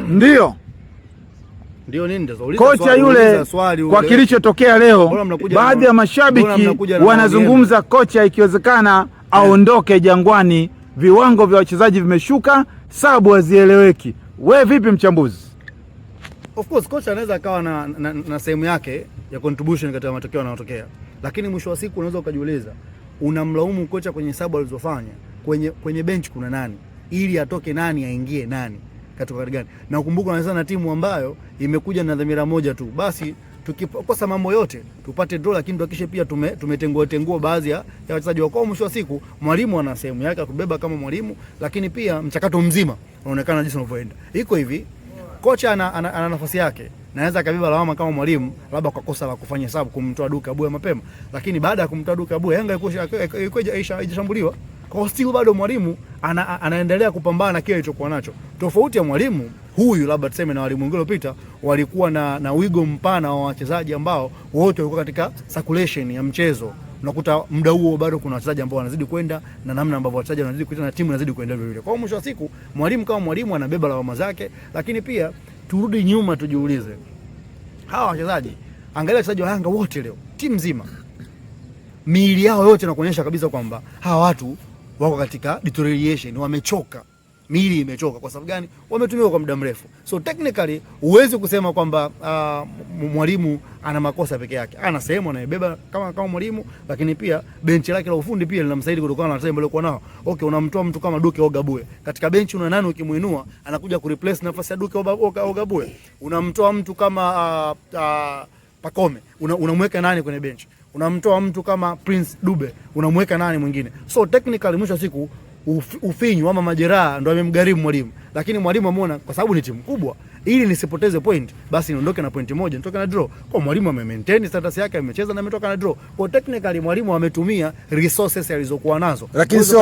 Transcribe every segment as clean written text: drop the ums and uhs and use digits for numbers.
Ndio nini ndio kocha yule kwa kilichotokea leo, baadhi ya mashabiki wanazungumza kocha ikiwezekana aondoke Jangwani, viwango vya wachezaji vimeshuka, sababu hazieleweki. Wewe vipi mchambuzi? Of course kocha anaweza akawa na sehemu yake ya contribution katika matokeo yanayotokea, lakini mwisho wa siku unaweza ukajiuliza, unamlaumu kocha kwenye sababu alizofanya. Kwenye bench kuna nani? Ili atoke nani aingie nani? Katika gani? Na ukumbuka unaweza na timu ambayo imekuja na dhamira moja tu, basi tukikosa mambo yote tupate draw, lakini tuhakikishe pia tumetengua baadhi ya wachezaji wao. Mwisho wa siku mwalimu ana sehemu yake ya kubeba kama mwalimu, lakini pia mchakato mzima unaonekana jinsi unavyoenda. Iko hivi, kocha ana nafasi yake, naweza kabeba lawama kama mwalimu, labda kwa kosa la kufanya hesabu kumtoa Duke Abuya mapema, lakini baada ya kumtoa Duke Abuya Yanga ilikuwa haijashambuliwa. Kwa still bado mwalimu anaendelea kupambana na kile alichokuwa nacho. Tofauti ya mwalimu huyu labda tuseme na walimu wengine waliopita, walikuwa na wigo mpana wa wachezaji ambao wote walikuwa katika circulation ya mchezo. Unakuta muda huo bado kuna wachezaji ambao wanazidi kwenda na namna ambavyo wachezaji wanazidi kwenda na timu inazidi kuendelea vile vile. Kwa mwisho wa siku mwalimu kama mwalimu anabeba lawama zake, lakini pia turudi nyuma tujiulize. Hawa wachezaji, angalia wachezaji wa Yanga wote leo, timu nzima, miili yao yote inakuonyesha kabisa kwamba hawa watu wako katika deterioration, wamechoka. Miili imechoka. Kwa sababu gani? Wametumia kwa muda mrefu. So technically huwezi kusema kwamba mwalimu ana makosa peke yake. Ana sehemu anayebeba kama mwalimu, lakini pia benchi lake la ufundi pia linamsaidia kutokana na wachezaji waliokuwa nao. Okay, unamtoa mtu kama Duke Ogabuye. Katika benchi una nani ukimuinua anakuja kureplace nafasi ya Duke Ogabuye? Unamtoa mtu kama Pacome, unamweka nani kwenye benchi? Unamtoa mtu kama Prince Dube, unamweka nani mwingine? So technically mwisho siku ufinyu ama majeraha ndio amemgharimu mwalimu, lakini mwalimu ameona kwa sababu ni timu kubwa, ili nisipoteze point, basi niondoke na point moja, nitoke na draw. Kwa mwalimu maintain status yake, amecheza na ametoka na draw. Kwa technically mwalimu ametumia resources alizokuwa nazo, lakini sio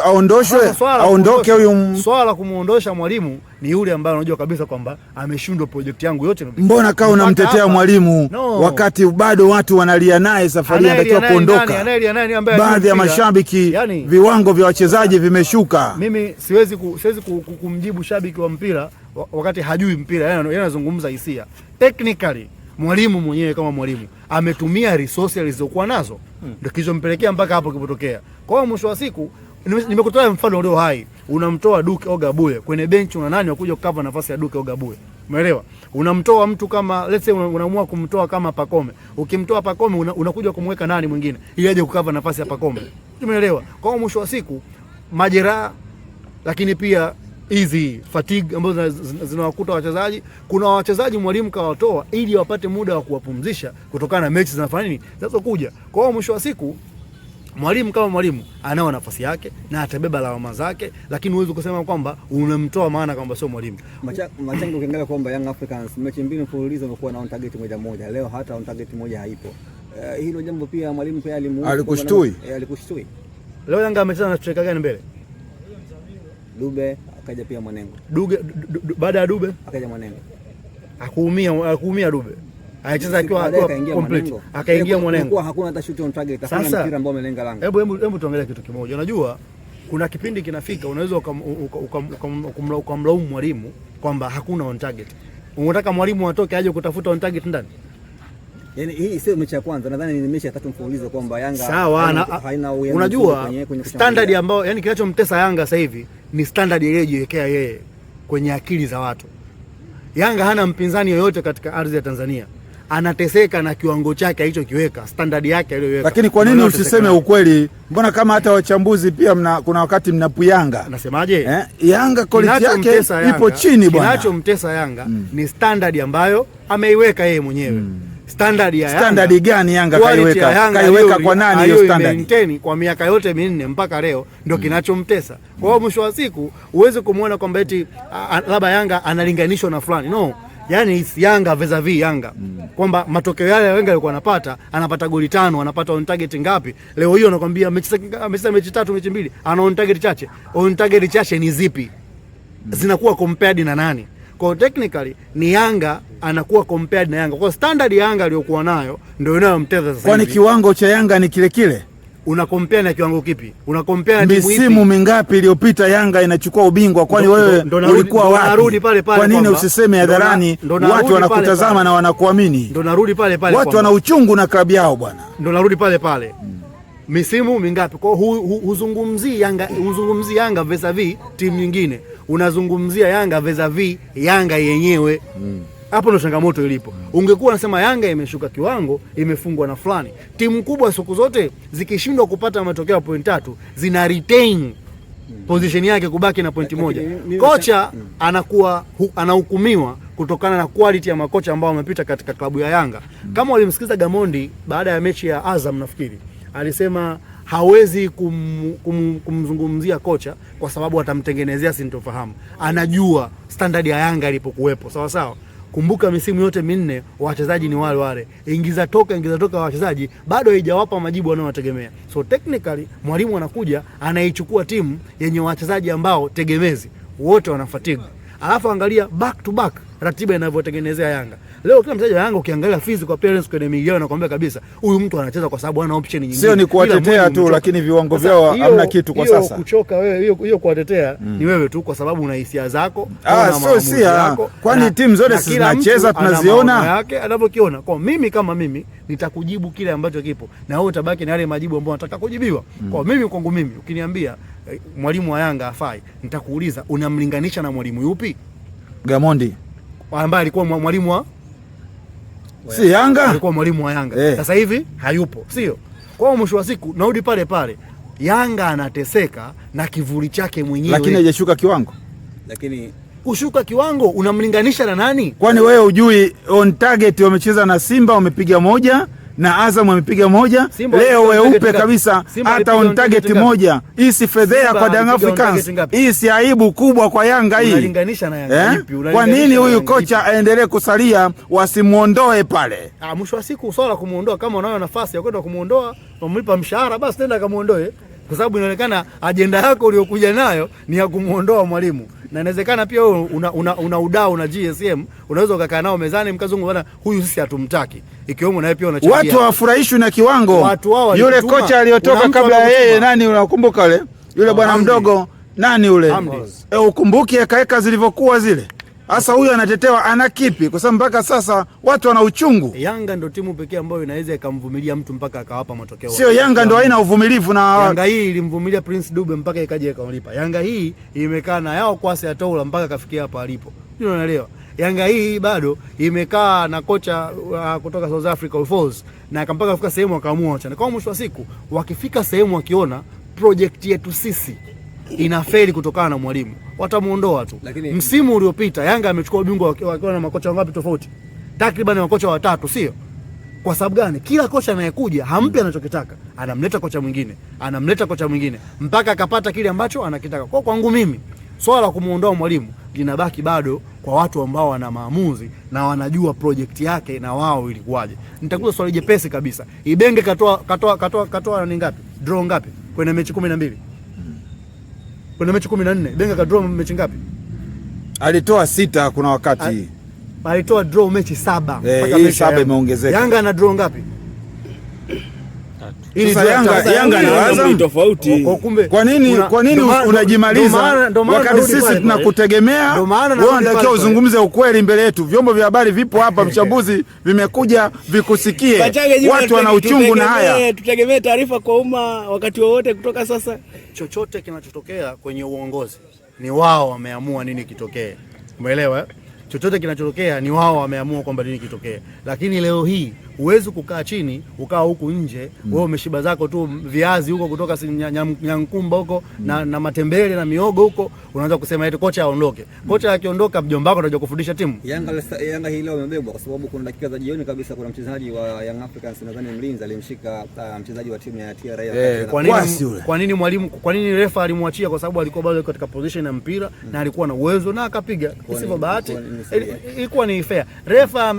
aondoke huyu. Swala la kumuondosha mwalimu ni yule ambaye unajua kabisa kwamba ameshindwa project yangu yote. Mbona kaa unamtetea mwalimu wakati bado watu wanalia naye safari anatakiwa kuondoka? Baadhi ya mashabiki, yani, viwango vya wachezaji vimeshuka. Mimi siwezi kumjibu shabiki wa mpira wakati hajui mpira, yeye anazungumza hisia. Technically mwalimu mwenyewe kama mwalimu ametumia resources alizokuwa nazo, ndio kilichompelekea mpaka hapo kilipotokea. Kwa hiyo mwisho wa siku nimekutoa mfano leo hai, unamtoa Duke Ogabuye kwenye bench, una nani wakuja kukava nafasi ya Duke Ogabuye? Umeelewa? Unamtoa mtu kama let's say unaamua kumtoa kama Pacome. Ukimtoa Pacome unakuja kumweka nani mwingine ili aje kukava nafasi ya Pacome? Umeelewa? Kwa hiyo mwisho wa siku majeraha, lakini pia hizi fatigue ambazo zinawakuta wachezaji. Kuna wachezaji mwalimu kawatoa ili wapate muda wa kuwapumzisha kutokana na mechi zinafanya nini zinazokuja. Kwa hiyo mwisho wa siku mwalimu kama mwalimu anao nafasi yake na atabeba lawama zake, lakini huwezi kusema kwamba unamtoa maana kwamba sio mwalimu. Machango ukiangalia kwamba Young Africans mechi mbili mfululizo wamekuwa na on target moja, leo hata on target moja haipo. Hilo jambo pia mwalimu pia alikushtui. Leo Yanga amecheza na striker gani mbele? Dube, akaja pia Mwanengo. Baada ya Dube akaja Mwanengo. Akuumia Dube. Anacheza akiwa complete. Akaingia Mwanengo. Hakuna hata shoot on target, hakuna mpira ambao umelenga lango. Hebu tuangalie kitu kimoja. Unajua kuna kipindi kinafika unaweza ukamlaumu mwalimu kwamba hakuna on target. Unataka mwalimu atoke aje kutafuta on target ndani? Yaani hii sio mechi ya kwanza, nadhani ni mechi ya tatu mfululizo kwamba Yanga haina uwiano. Unajua standard ambayo yani kinachomtesa Yanga sasa hivi ni standard iliyojiwekea yeye kwenye akili za watu. Yanga hana mpinzani yoyote katika ardhi ya Tanzania. Anateseka na kiwango chake alichokiweka, standard yake aliyoweka. Lakini kwa nini usiseme ukweli? Mbona kama hata wachambuzi pia kuna wakati mnapuyanga. Nasemaje? Yanga quality yake ipo chini bwana. Kinachomtesa Yanga ni standard ambayo ameiweka yeye mwenyewe. Standard ya Yanga. Standard gani Yanga kaiweka kwa nani hiyo standard? Maintain kwa miaka yote minne mpaka leo ndio kinachomtesa. Kwa hiyo mwisho wa siku uweze kumuona kwamba eti labda Yanga analinganishwa na fulani. No. Yaani Yanga vis-a-vis Yanga. Kwamba matokeo yale Yanga alikuwa anapata goli 5, anapata on target ngapi? Leo hiyo anakuambia mechi 3, mechi 2, ana on target chache. On target chache ni zipi? Zinakuwa compared na nani? Kwa technically ni Yanga anakuwa compared na Yanga. Kwa standard Yanga aliyokuwa nayo ndio inayomteza sasa. Kwani kiwango cha Yanga ni kile kile? Una compare na kiwango kipi? Una compare na timu ipi? Misimu mingapi iliyopita Yanga inachukua ubingwa? Kwani wewe ulikuwa wapi? Kwa nini usiseme hadharani? Watu wanakutazama na wanakuamini. Ndio narudi pale pale. Watu wana uchungu na klabu yao bwana. Ndio narudi pale pale. Misimu mingapi? Kwa huzungumzii Yanga vis-a-vis timu nyingine. Unazungumzia Yanga vis-a-vis Yanga yenyewe. Hapo ndo changamoto ilipo. Ungekuwa unasema Yanga imeshuka kiwango, imefungwa na fulani. Timu kubwa siku zote zikishindwa kupata matokeo ya point 3, zina retain position yake kubaki na pointi moja. Kocha anakuwa anahukumiwa kutokana na quality ya makocha ambao wamepita katika klabu ya Yanga. Kama walimsikiza Gamondi baada ya mechi ya Azam, nafikiri alisema hawezi kumzungumzia kocha kwa sababu atamtengenezea sintofahamu. Anajua standard ya Yanga ilipokuwepo. Sawa sawa. Kumbuka misimu yote minne wachezaji ni wale wale. Ingiza toka wachezaji bado haijawapa majibu wanayotegemea. So technically mwalimu anakuja anaichukua timu yenye wachezaji ambao tegemezi wote wana fatigue. Alafu angalia back to back ratiba inavyotengenezea Yanga. Leo kila mchezaji wa Yanga ukiangalia physical appearance kwenye migao nakwambia kabisa huyu mtu anacheza kwa sababu hana option nyingine. Sio ni kuwatetea tu, lakini viwango vyao hamna kitu kwa sasa. Hiyo kuchoka wewe, hiyo kuwatetea ni wewe tu kwa sababu una hisia zako, sio sia. Kwani timu zote zinacheza tunaziona yake anavyokiona. Kwa mimi kama mimi nitakujibu kile ambacho kipo na wewe utabaki na yale majibu ambayo unataka kujibiwa. Kwa mimi kwangu mimi ukiniambia mwalimu wa Yanga afai, nitakuuliza unamlinganisha na mwalimu yupi? Gamondi ambaye alikuwa mwalimu wa si Yanga, alikuwa mwalimu wa Yanga. Sasa hivi hayupo, sio? Kwa mwisho wa siku narudi pale pale. Yanga anateseka na kivuli chake mwenyewe. Lakini hajashuka kiwango. Lakini kushuka kiwango unamlinganisha na nani? Kwani wewe hujui on target wamecheza na Simba wamepiga moja na Azam wamepiga moja. Leo weupe kabisa hata on target moja. Hii si fedhea kwa Young Africans. Hii si aibu kubwa kwa Yanga hii. Unalinganisha na Yanga ipi? Kwa nini huyu kocha aendelee kusalia wasimuondoe pale? Mwisho wa siku swala kumuondoa, kama unayo nafasi ya kwenda kumuondoa, umlipa mshahara basi nenda kumuondoe. Kwa sababu inaonekana ajenda yako uliyokuja nayo ni ya kumuondoa mwalimu. Na inawezekana pia wewe una udau na GSM, unaweza ukakaa nao mezani mkazungumza bwana huyu sisi hatumtaki. Ikiwemo na pia unachangia. Watu hawafurahishwi na kiwango. Yule kocha aliyotoka kabla ya yeye nani unakumbuka yule? Yule bwana mdogo nani yule? Ukumbuki akaeka zilivyokuwa zile. Sasa huyu anatetewa ana kipi? Kwa sababu mpaka sasa watu wana uchungu. Yanga ndio timu pekee ambayo inaweza ikamvumilia mtu mpaka akawapa matokeo. Sio Yanga ndio haina uvumilivu na Yanga hii ilimvumilia Prince Dube mpaka ikaje ikamlipa. Yanga hii imekaa na yao kwasi ya Toula mpaka kafikia hapa alipo. Ndio unaelewa. Yanga hii bado imekaa na kocha kutoka South Africa Falls na mpaka kufika sehemu akaamua acha. Kwa mwisho wa siku wakifika sehemu wakiona project yetu sisi inafeli kutokana na mwalimu, watamuondoa tu. Msimu uliopita Yanga amechukua ubingwa wakiwa na makocha wangapi tofauti? Takriban makocha watatu, sio? Kwa sababu gani? Kila kocha anayekuja hampi anachokitaka, anamleta kocha mwingine, mpaka akapata kile ambacho anakitaka. Kwa kwangu mimi swala la kumuondoa mwalimu linabaki bado kwa watu ambao wana maamuzi na wanajua project yake na wao ilikuwaje. Nitakuja swali jepesi kabisa. Ibenge katoa ni ngapi? Draw ngapi kwenye mechi 12? Kuna mechi 14, Benga ka draw mechi ngapi? Alitoa 6 kuna wakati. Alitoa draw mechi 7 mpaka mechi 7 imeongezeka. Yanga ana draw ngapi? Sasa Yanga ndio Azam tofauti. Kwa nini unajimaliza wakati sisi tunakutegemea? Wewe unatakiwa uzungumze ukweli mbele yetu. Vyombo vya habari vipo hapa, mchambuzi vimekuja vikusikie. Watu wana uchungu na haya. Tutegemee taarifa kwa umma wakati wowote kutoka sasa. Chochote kinachotokea kwenye uongozi ni wao wameamua nini kitokee. Umeelewa? Chochote kinachotokea ni wao wameamua kwamba nini kitokee. Lakini leo hii huwezi kukaa chini ukaa huku nje wewe umeshiba zako tu viazi huko kutoka Nyankumba huko na matembele na miogo huko, unaanza kusema eti kocha aondoke. Kocha akiondoka mjomba wako atakuja kufundisha timu. Yanga hii leo imebebwa kwa sababu kuna dakika za jioni kabisa kuna mchezaji wa Young Africans nadhani mlinzi alimshika mchezaji wa timu ya TRA. Kwa nini refa alimwachia? Kwa sababu alikuwa bado katika position ya mpira na alikuwa na uwezo na akapiga. Sivyo bahati ilikuwa ni fair. Refa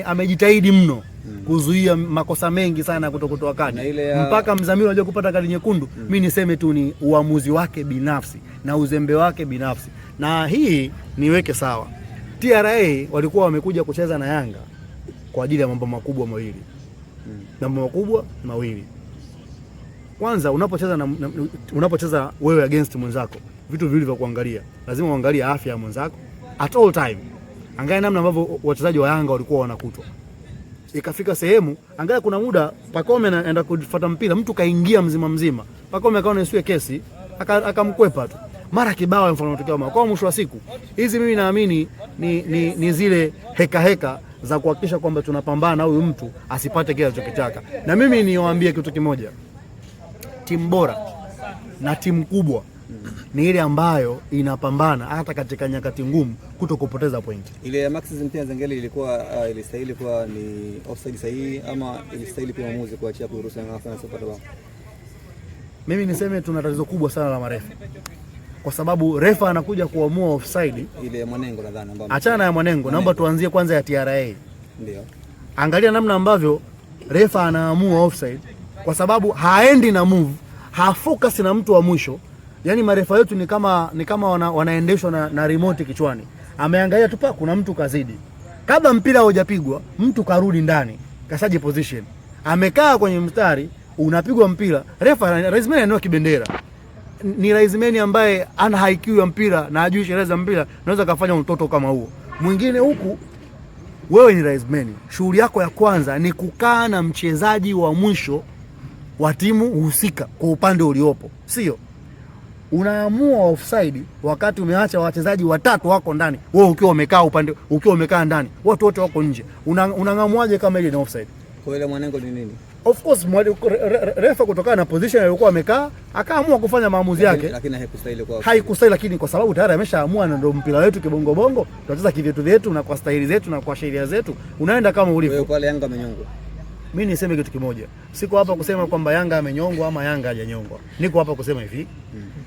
amejitahidi mno kuzuia makosa mengi sana kutokutoa kadi mpaka Mzamiru anajua kupata kadi nyekundu. Mimi niseme tu ni uamuzi wake binafsi na uzembe wake binafsi, na hii niweke sawa. TRA walikuwa wamekuja kucheza na Yanga kwa ajili ya mambo makubwa mawili. Mambo makubwa mawili. kwanza unapocheza wewe against mwenzako, vitu viwili vya kuangalia. Lazima uangalie afya ya mwenzako at all time. Angalia namna ambavyo wachezaji wa Yanga walikuwa wanakutwa. Ikafika sehemu, angalia kuna muda Pacome anaenda kufuata mpira, mtu kaingia mzima. Pacome akaona isiwe kesi, akamkwepa tu. Mara kibao mfano unatokea kwa mwisho wa siku. Hizi mimi naamini ni zile heka za kuhakikisha kwamba tunapambana huyu mtu asipate kile anachokitaka. Na mimi niwaambie kitu kimoja. Timu bora na timu kubwa ni ile ambayo inapambana hata katika nyakati ngumu kutokupoteza pointi. Ile ya Maxi Nzengeli ilikuwa ilistahili kuwa ni offside sahihi ama ilistahili pia mwamuzi kuachia kuruhusu Yanga Africans kupata bao? Mimi niseme tuna tatizo kubwa sana la marefa. Kwa sababu refa anakuja kuamua offside ile ya Mwanengo nadhani ambapo. Achana ya Mwanengo, naomba tuanzie kwanza ya TRA. Ndio. Angalia namna ambavyo refa anaamua offside kwa sababu haendi na move, hafocus na mtu wa mwisho. Yaani marefa wetu ni kama wanaendeshwa na remote kichwani. Ameangalia tu kuna mtu kazidi. Kabla mpira hujapigwa, mtu karudi ndani, kasaji position. Amekaa kwenye mstari, unapigwa mpira, refa Raisman anaona kibendera. Ni Raisman ambaye ana IQ ya mpira na hajui sheria za mpira, anaweza kufanya mtoto kama huo. Mwingine huku wewe ni Raisman. Shughuli yako ya kwanza ni kukaa na mchezaji wa mwisho wa timu husika kwa upande uliopo. Sio unaamua offside wakati umeacha wachezaji watatu wako ndani, wewe ukiwa umekaa ndani, watu wote wako nje. Unang'amuaje kama ile ni offside? Kwa ile Mwanengo ni nini? Of course refa kutokana na position aliyokuwa amekaa akaamua kufanya maamuzi yake, lakini haikustahili, lakini kwa sababu tayari ameshaamua na ndio mpira wetu kibongo bongo, tunacheza kivyetu vyetu na kwa staili zetu na kwa sheria zetu, unaenda kama ulivyo. Wewe pale Yanga amenyongwa. Mimi niseme kitu kimoja. Siko hapa kusema kwamba Yanga amenyongwa ama Yanga hajanyongwa. Niko hapa kusema hivi.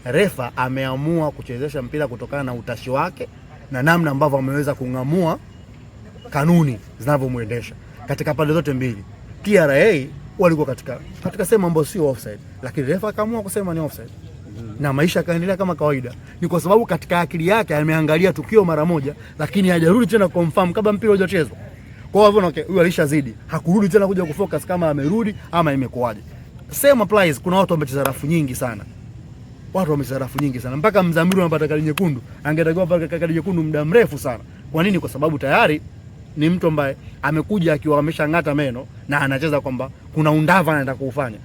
Refa ameamua kuchezesha mpira kutokana na utashi wake na namna ambavyo ameweza kung'amua kanuni zinavyomuendesha katika pande zote mbili. TRA walikuwa katika sehemu ambayo sio offside, lakini refa akaamua kusema ni offside. Na maisha kaendelea kama kawaida. Ni kwa sababu katika akili yake ameangalia tukio mara moja, lakini hajarudi tena confirm kabla mpira hujachezwa. Kwa hivyo okay, huyu alishazidi. Hakurudi tena kuja kufocus kama amerudi ama imekuaje. Same applies, kuna watu wamecheza rafu nyingi sana. Mpaka Mzamiru anapata kadi nyekundu. Angetakiwa paka kadi nyekundu muda mrefu sana. Kwa nini? Kwa sababu tayari ni mtu ambaye amekuja akiwa ameshang'ata meno na anacheza kwamba kuna undava anaenda kuufanya.